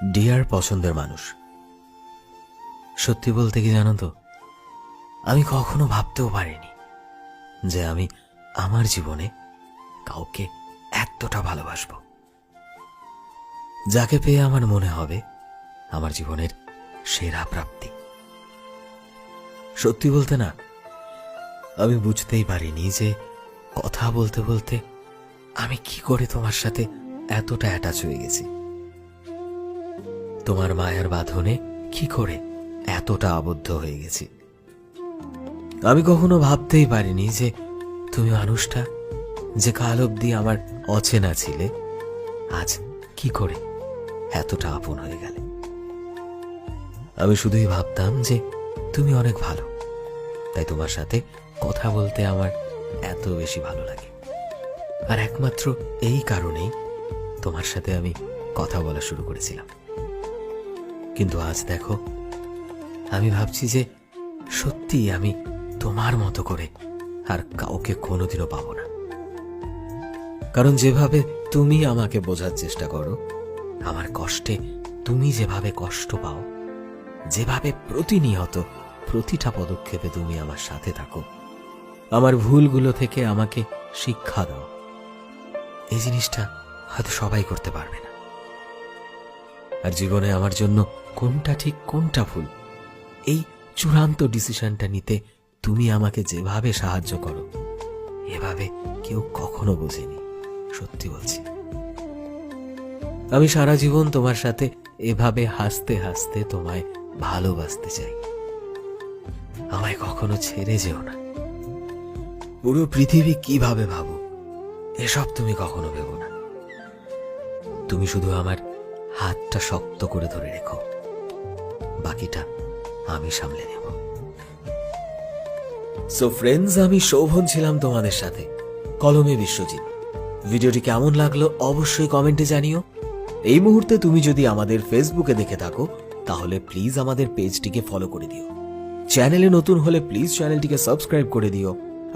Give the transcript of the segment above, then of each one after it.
Deer পছন্দের মানুষ, সত্যি বলতে কি জানো তো, আমি কখনো ভাবতেও পারিনি যে আমি আমার জীবনে কাউকে এতটা ভালোবাসবো, যাকে পেয়ে আমার মনে হবে আমার জীবনের সেরা প্রাপ্তি। সত্যি বলতে না, আমি বুঝতেই পারিনি যে কথা বলতে বলতে আমি কি করে তোমার সাথে এতটা অ্যাটাচ হয়ে গেছি, তোমার মায়ার বাঁধনে কি করে এতটা আবদ্ধ হয়ে গেছি। আমি কখনো ভাবতেই পারিনি যে তুমি মানুষটা যে কাল অবধি আমার অচেনা ছিলে, আজ কি করে এতটা আপন হয়ে গেলে। আমি শুধুই ভাবতাম যে তুমি অনেক ভালো, তাই তোমার সাথে কথা বলতে আমার এত বেশি ভালো লাগে, আর একমাত্র এই কারণেই তোমার সাথে আমি কথা বলা শুরু করেছিলাম। কিন্তু আজ দেখো, আমি ভাবছি যে সত্যি আমি তোমার মতো করে আর কাউকে কোনোদিনও পাবো না। কারণ যেভাবে তুমি আমাকে বোঝার চেষ্টা করো, আমার কষ্টে তুমি যেভাবে কষ্ট পাও, যেভাবে প্রতিনিয়ত প্রতিটা পদক্ষেপে তুমি আমার সাথে থাকো, আমার ভুলগুলো থেকে আমাকে শিক্ষা দাও, এই জিনিসটা হয়তো সবাই করতে পারবে না। আর জীবনে আমার জন্য কোনটা ঠিক কোনটা ভুল, এই চূড়ান্ত ডিসিশনটা নিতে তুমি আমাকে যেভাবে সাহায্য করো, এভাবে কেউ কখনো বোঝেনি। সত্যি বলছি, আমি সারা জীবন তোমার সাথে এভাবে হাসতে হাসতে তোমায় ভালোবাসতে চাই। আমায় কখনো ছেড়ে যেও না। পুরো পৃথিবী কিভাবে ভাবো, এসব তুমি কখনো ভেবো না। তুমি শুধু আমার হাতটা শক্ত করে ধরে রেখো, বাকিটা আমি সামলে নেব। সো ফ্রেন্ডস, আমি শোভন ছিলাম তোমাদের সাথে, কলমে বিশ্বজিৎ। ভিডিওটি কেমন লাগলো অবশ্যই কমেন্টে জানিও। এই মুহূর্তে তুমি যদি আমাদের ফেসবুকে দেখে থাকো, তাহলে প্লিজ আমাদের পেজটিকে ফলো করে দিও। চ্যানেলে নতুন হলে প্লিজ চ্যানেলটিকে সাবস্ক্রাইব করে দিও।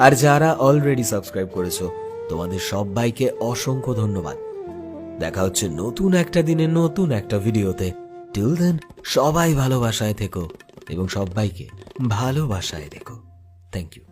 আর যারা অলরেডি সাবস্ক্রাইব করেছো, তোমাদের সবাইকে অসংখ্য ধন্যবাদ। দেখা হচ্ছে নতুন একটা দিনে নতুন একটা ভিডিওতে। টিল দেন, সবাই ভালোবাসায় থেকো এবং সবাইকে ভালোবাসায় রেখো। Thank you.